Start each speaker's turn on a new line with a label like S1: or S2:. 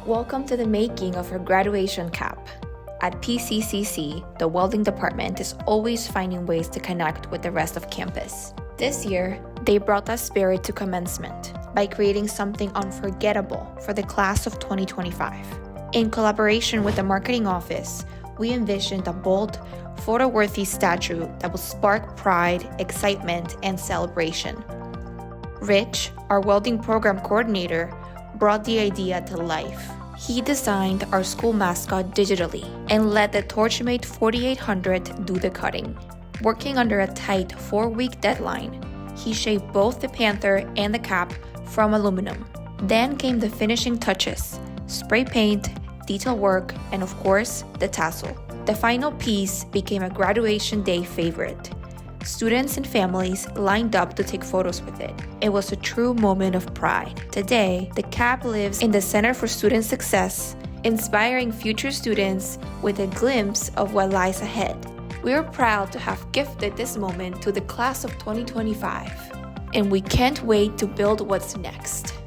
S1: Welcome to the making of our graduation cap. At PCCC, the Welding Department is always finding ways to connect with the rest of campus. This year, they brought that spirit to Commencement by creating something unforgettable for the class of 2025. In collaboration with the marketing office, we envisioned a bold, photo-worthy statue that will spark pride, excitement, and celebration. Rich, our welding program coordinator, brought the idea to life. He designed our school mascot digitally and let the Torchmate 4800 do the cutting. Working under a tight 4-week deadline, he shaped both the panther and the cap from aluminum. Then came the finishing touches: spray paint, detail work, and of course, the tassel. The final piece became a graduation day favorite. Students and families lined up to take photos with it. It was a true moment of pride. Today, the cap lives in the Center for Student Success, inspiring future students with a glimpse of what lies ahead. We are proud to have gifted this moment to the class of 2025, and we can't wait to build what's next.